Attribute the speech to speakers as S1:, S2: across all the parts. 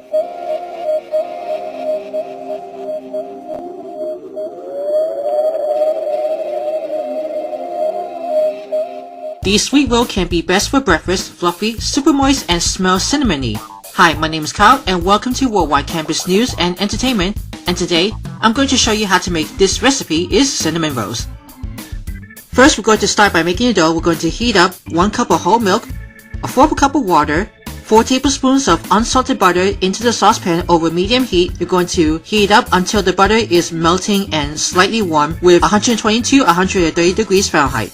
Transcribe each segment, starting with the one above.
S1: The sweet roll can be best for breakfast, fluffy, super moist, and smells cinnamony. Hi, my name is Kyle, and welcome to Worldwide Campus News and Entertainment. And today, I'm going to show you how to make this recipe is cinnamon rolls. First, we're going to start by making the dough. We're going to heat up 1 cup of whole milk, a 1/4 cup of water, 4 tablespoons of unsalted butter into the saucepan over medium heat. You're going to heat up until the butter is melting and slightly warm with 120 to 130 degrees Fahrenheit.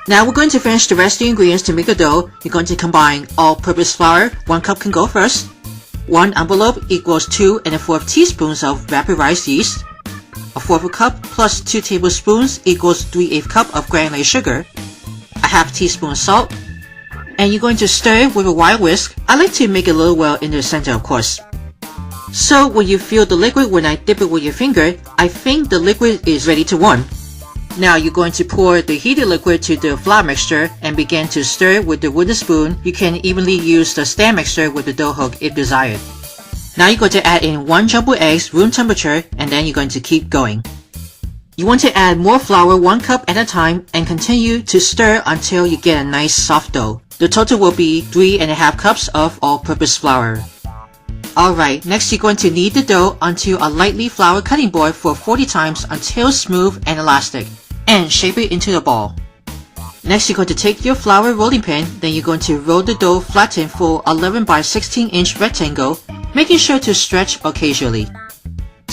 S1: Now we're going to finish the rest of the ingredients to make the dough. You're going to combine all-purpose flour. 1 cup can go first. 1 envelope equals 2 1/4 teaspoons of Rapid Rise Yeast. A 1/4 cup plus 2 tablespoons equals 3/8 cup of granulated sugar. A 1/2 teaspoon salt. And you're going to stir it with a wire whisk. I like to make a little well in the center, of course. So when you feel the liquid, when I dip it with your finger, I think the liquid is ready to warm. Now you're going to pour the heated liquid to the flour mixture and begin to stir with the wooden spoon. You can evenly use the stand mixer with the dough hook if desired. Now you're going to add in 1 jumbo eggs, room temperature, and then you're going to keep going. You want to add more flour 1 cup at a time and continue to stir until you get a nice soft dough. The total will be 3 1/2 cups of all-purpose flour. Alright, next you're going to knead the dough onto a lightly floured cutting board for 40 times until smooth and elastic, and shape it into a ball. Next, you're going to take your flour rolling pin, then you're going to roll the dough flatten for 11 by 16 inch rectangle, making sure to stretch occasionally.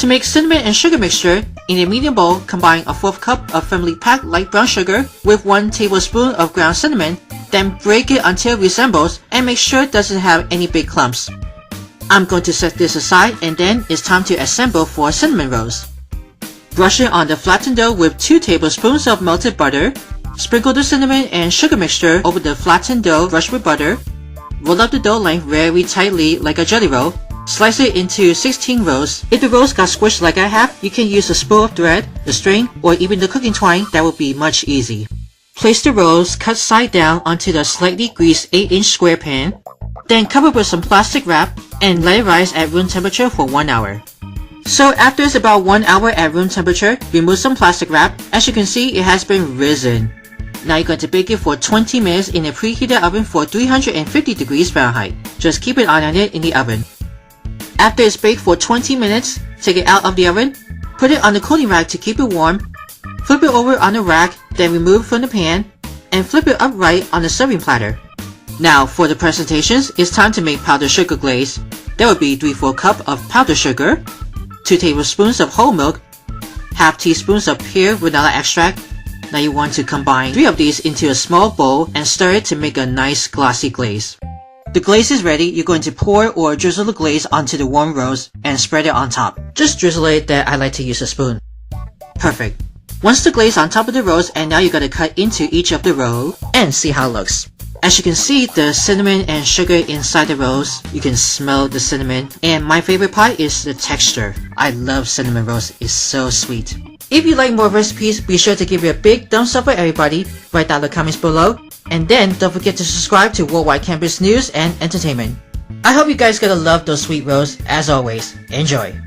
S1: To make cinnamon and sugar mixture, in a medium bowl, combine a 1/4 cup of firmly packed light brown sugar with 1 tablespoon of ground cinnamon, then break it until it resembles and make sure it doesn't have any big clumps. I'm going to set this aside, and then it's time to assemble for cinnamon rolls. Brush it on the flattened dough with 2 tablespoons of melted butter. Sprinkle the cinnamon and sugar mixture over the flattened dough brushed with butter. Roll up the dough length very tightly like a jelly roll. Slice it into 16 rolls. If the rolls got squished like I have, you can use a spool of thread, the string, or even the cooking twine. That would be much easy. Place the rolls cut side down onto the slightly greased 8-inch square pan. Then cover with some plastic wrap and let it rise at room temperature for 1 hour. So after it's about 1 hour at room temperature, remove some plastic wrap. As you can see, it has been risen. Now you're going to bake it for 20 minutes in a preheated oven for 350 degrees Fahrenheit. Just keep an eye on it in the oven. After it's baked for 20 minutes, take it out of the oven, put it on the cooling rack to keep it warm, flip it over on the rack, then remove it from the pan, and flip it upright on the serving platter. Now for the presentations, it's time to make powdered sugar glaze. That would be 3/4 cup of powdered sugar, 2 tablespoons of whole milk, 1/2 teaspoons of pure vanilla extract. Now you want to combine 3 of these into a small bowl and stir it to make a nice glossy glaze. The glaze is ready. You're going to pour or drizzle the glaze onto the warm rolls and spread it on top. Just drizzle it, that I like to use a spoon. Perfect. Once the glaze on top of the rolls, and now you're going to cut into each of the rolls and see how it looks. As you can see, the cinnamon and sugar inside the rolls, you can smell the cinnamon. And my favorite part is the texture. I love cinnamon rolls, it's so sweet. If you like more recipes, be sure to give it a big thumbs up for everybody. Write down the comments below. And then don't forget to subscribe to Worldwide Campus News and Entertainment. I hope you guys gonna love those sweet rolls. As always, enjoy!